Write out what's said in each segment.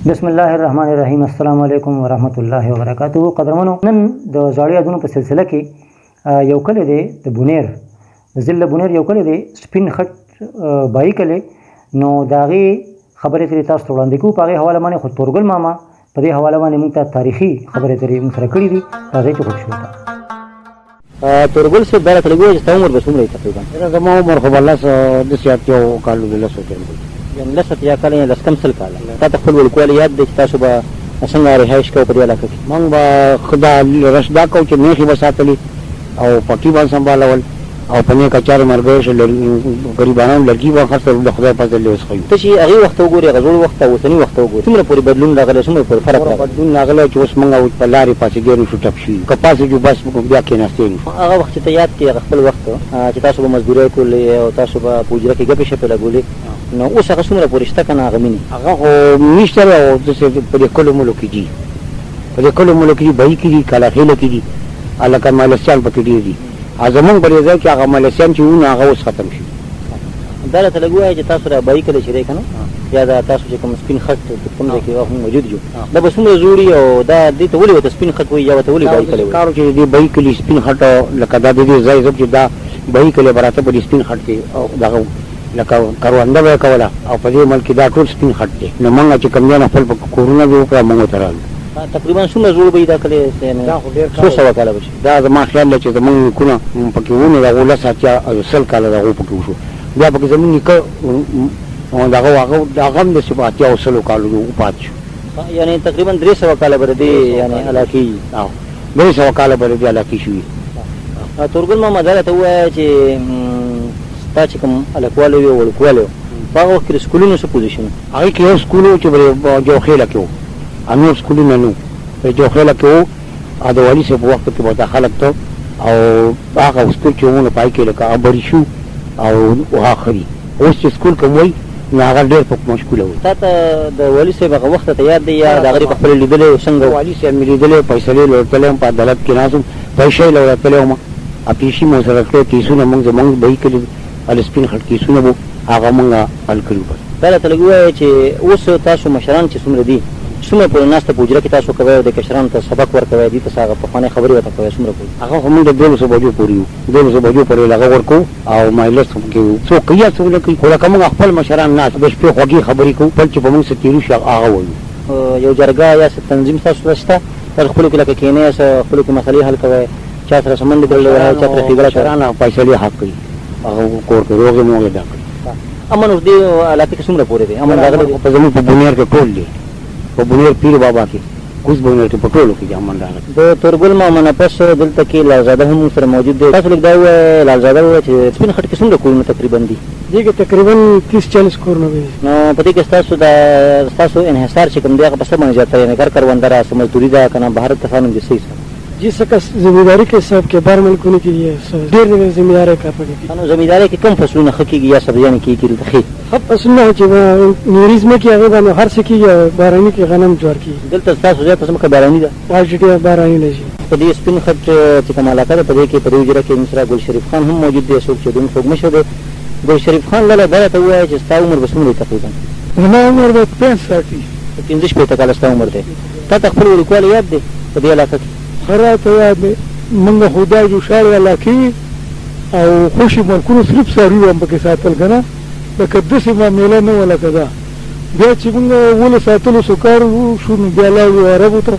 بسم الله الرحمن الرحیم. السلام علیکم ورحمۃ الله وبرکاتہ. قدرمنو، نن د زاړه یادونو په سلسله کې یو کلی دی د بونیر، د ضلع بونیر یو کلی دی، سپین خټ بای کلی. نو د هغې خبرې ترې تاسو ته وړاندې کوو. په هغې حواله باندې خو تورګل ماما په دې حواله باندې موږ ته تاریخي خبرې ترې موږ سره کړي دي. راځئ چې خوښ شو. تورګل صاحب دا راته لږ ووایه چې ستا عمر به څومره وي تقریبا؟ زما عمر خو به داسې اتیا کالو د لسو کې یعنې لس اتیا کاله یا لس کم سل کاله. تا ته خپل وړوکوالی یاد دی چې تاسو به څنګه رهایش کوو په دې علاقه کې؟ موږ به دا رش دا کوو چې میخې به ساتلي او پټي به سنبالول او په نیکه چارې مرګۍ ګریبانان لرګي به خرڅول. د خدای فضل دی اوس ښه یو. ته چې هغې وخت ته وګورې، هغه زوړ وخت او اوسني وخت ته وګورې، څومره پورې بدلون راغلی، څومره پورې فرق راغلی؟ بدلون راغلی چې اوس موږ په لارې پاسېږو شو ټپ شوي، که پاسېږو بس بیا کېناستې نو. هغه وخت چې ته یاد کړې، هغه خپل وخت چې تاسو به مزدورۍ کولې او تاسو به په حجره کې ګپې شپې لګولې، نو اوس هغه څومره پورې شته که نه هغه مینې؟ هغه خو نشته او داسې په دې کلو ملو کې دي، په دې کلو ملو کې دي، بهي کې دي، کلاخېله کې دي، هلکه مالسیان پکې ډېر دي. زمونږ په دې ځای کې هغه مالسیان چې وو نو هغه اوس ختم شي. دا راته لږ ووایه چې تاسو را بهي کلی چې دی که نه، یا دا تاسو چې کوم سپین خټ کوم ځای کې هم موجود جو، دا به څومره زوړ وي او دا دې ته ولې ورته سپین خټ وایي یا ورته ولې بهي کلی وایي؟ کارو چې دې بهي کلي سپین خټ لکه دا د دې ځای چې دا بهي کلی به راته په دې سپین خټ کې دغه لکه کرونده به یې کوله او په دې ملک کې دا ټول سپین خټ دی. نو موږ چې کوم ځای نه خپل کورونه جوړ کړه موږ ورته راغلو. تقریبا څومره زوړ به وي دا کلی؟ څو سوه کاله به شي؟ دا زما خیال دی چې زمونږ نیکونه پکې ونو د هغو لس اتیا سل کاله د هغو پکې وشو. بیا پکې زمونږ نیکه دغه هغه هم داسې په اتیا او سلو کالو وپاتې شو. یعنې تقریبا 300 کاله به د دې یعنې علاقې 300 کاله به د دې علاقې شوي. تورګل ماما دا راته ووایه چې ستا چې کوم هلکوالی وي او وړوکوالی و، په هغه وخت کې د سکولونو څه پوزیشن و؟ هغې کې یو سکول و چې جوخېله کې و، نور سکولونه نه وو. په جوخېله کې و او د والي صاحب په وخت کې به دا خلک ته او هغه سکول چې وو نو په هغې کې لکه ابري شو او هغه ښه دي. اوس چې سکول کوم وایي نو هغه ډېر په مشکوله وي. تا ته د والي صاحب هغه وخت ته یاد دی یا د هغې په خپله لیدلی څنګه؟ والي صاحب مې لیدلی، فیصلې لوړتلی یم، په عدالت کې ناست وم، پیسې یې لوړتلی وم، پیسې مو سره کړی، کیسونه مونږ زمونږ بهي کلي سپین خټ کیسونه به هغه مونږ حل کړي وو. دا راته لږ ووایه چې اوس تاسو مشران چې څومره دي، څومره پورې ناسته په حجره کې تاسو کوئ او د کشرانو ته سبق ورکوئ، دې ته څه هغه پخوانۍ خبرې ورته کوئ څومره پورې؟ هغه خو موږ د 1200 بجو پورې یو، 1200 بجو پورې هغه ورکوو او مایلس کې څوک کوي یا څوک نه کوي، خو لکه موږ خپل مشران ناست د شپې خوږې خبرې کوو، بل چې په موږ څه تېرو شي هغه وایو. یو جرګه یا څه تنظیم ستاسو ته شته؟ تاسو خپلو کې لکه کښېنئ، خپلو کې مسلې حل کوئ، چا سره سمند کړلی وای، چا ترې ښېګړه مشران فیصلې حق کوي، هغه کور کې روغې موغې دا کوي. امن اوس دې علاقې کې څومره پورې دی امن راغلی؟ په زموږ په بونیر کې ټول دی، په بونیر پیر بابا کې کوز بونیر کې په ټولو کې امن راغلی. د تورګل ماما نه پس دلته کې لالزاده هم سره موجود دی. تاسو لږ دا ووایه لالزاده ووایه چې سپین خټ کې څومره کورونه تقریبا دي؟ دې کې تقریبا 30-40 کورونه دي. نو په دې کې ستاسو انحصار چې کوم دی هغه په څه باندې زیات دی؟ یعنې کار کروندګره څه مزدوري ده که نه بهر کسانو دي صحیح سره؟ جی سکه زمینداری کې سب کې بار ملکونه کې ډېر زمینداری کار پکې دي. نو زمینداری کې کم فصلونه ښه کېږي یا سبزیانې کېږي دلته ښې؟ ښه فصلونه چې نیري ځمکې هغې باندې هر څه کېږي، باراني کې غنم جوار کېږي. دلته ستاسو ځای په ځمکه باراني ده؟ ډېر باراني نه شي. په دې سپین خټ چې کومه علاقه ده په دې کې په دې حجره کې مصرا ګل شریف خان هم موجود دی، څوک چې دوم څوک مشر دی. ګل شریف خان لاله دا راته ووایه چې ستا عمر به څومره دی تقریبا؟ زما عمر به 65 15 کاله ستا عمر دی. تا ته خپل وړوکوالی یاد دی په دې علاقه کې؟ ښه راته یاد دی. موږ خو دا جوشاړې علاقې او خوشي ملکونو صرف څاروي هم پکې ساتل که نه، لکه داسې معامله نه وه لکه دا. بیا چې موږ ولې ساتلو څه کار وشو نو بیا لاړو عربو ته،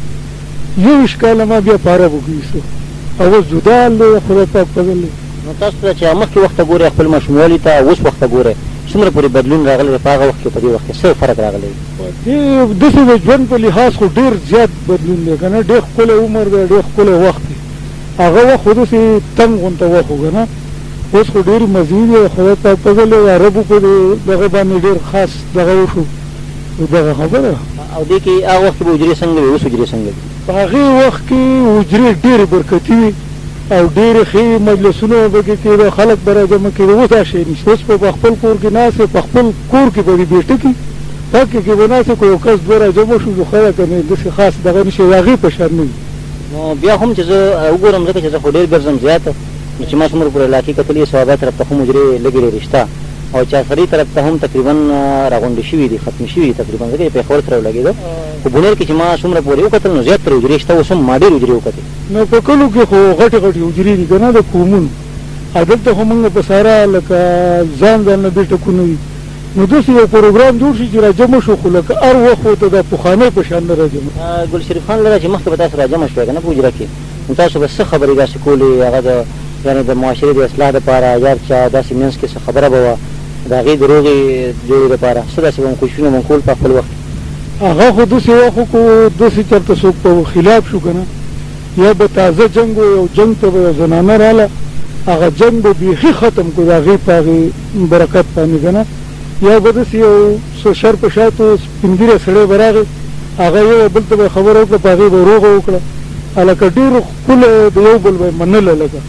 21 کاله ما بیا په عربو کې ایستو او اوس جدا حال دی، خدای پاک فضل دی. نو تاسو ته چې مخکې وخت ته ګورئ خپل ماشوموالي ته اوس وخت ته ګورئ، څومره پورې بدلون راغلی دی په هغه وخت کې په دې وخت کې څه فرق راغلی دی؟ داسې د ژوند په لحاظ خو ډېر زیات بدلون دی که نه، ډېر ښکلی عمر دی، ډېر ښکلی وخت دی. هغه وخت خو داسې تنګ غونته وخت و که نه، اوس خو ډېرې مزې دي، خدای پاک فضل دی. عربو په دغه باندې ډېر خاص دغه وشو دغه خبره. او دې کې هغه وخت کې به حجرې څنګه وي، اوس حجرې څنګه دي؟ په هغې وخت کې حجرې ډېرې برکتي وي او ډېرې ښې مجلسونه به کې کېده، خلک به راجمع کېده. اوس دا شی نشته، اوس په خپل کور کې ناست په خپل کور کې به دې بېټه کې پکې کې به ناست که یو کس دوه راجمع شو نو ښه ده که نه، داسې خاص دغه نه شي، هغې په شان نه وي. نو بیا هم چې زه وګورم ځکه چې زه خو ډېر ګرځم زیاته، نو چې ما څومره پورې علاقې کتلې صحابه طرف ته خو حجرې لږې ډېرې شته، او چارسري طرف ته هم تقریبا راغونډې شوي دي، ختم شوي دي تقریبا، ځکه پېښور سره ولګېده. خو بونیر کې چې ما څومره پورې وکتل نو زیاتره حجرې شته، اوس هم ما ډېرې حجرې وکتې. نو په کلو کې خو غټې غټې حجرې دي که نه د قومونو، دلته خو موږ په ساره لکه ځان نه دې ټکونه وي. نو داسې یو پروګرام جوړ شي چې را جمع شو، خو لکه هر وخت ورته د پخوانۍ په شان نه را جمع. ګل شریف خان لره چې مخکې به تاسو را جمع شوئ که نه په حجره کې، نو تاسو به څه خبرې داسې کولې هغه د یعنې د معاشرې د اصلاح دپاره یا چا داسې منځ کې څه خبره به وه د هغې د روغې جوړې دپاره څه داسې به کوششونه به کول په خپل وخت؟ هغه خو داسې وخت خو داسې چېرته څوک په خلاف شو که نه، یا به تازه جنګ و، یو جنګ ته به یو زنانه راله، هغه جنګ به بیخي ختم کړو د هغې په هغې برکت باندې که نه، یا به داسې یو څه شر په شاتو سپین ږیری سړی به راغی، هغه یو بل ته به خبره وکړه، په هغې به روغه وکړه، هلکه ډېر ښکلی د یو بل به یې منله. لکه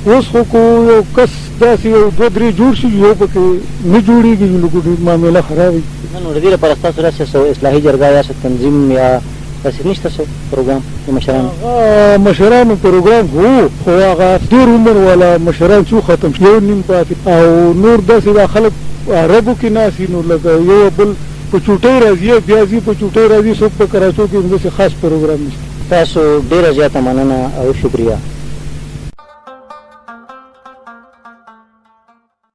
اوس خو کو یو کس داسې یو دوه درې جوړ شي، یو پکې نه جوړېږي، لکه ډېر معامله خراب وي. نو د دې لپاره ستاسو داسې اصلاحي جرګه یا څه تنظیم یا داسې نشته څه پروګرام د مشرانو؟ هغه مشرانو پروګرام هو، خو هغه ډېر عمر والا مشران څو ختم شي، یو نیم پاتې، او نور داسې دا خلک عربو کې ناستي، نو لکه یو بل په چوټۍ راځي، بیا ځي په چوټۍ راځي، څوک په کراچو کې هم داسې خاص پروګرام نشته. تاسو ډېره زیاته مننه او شکریه.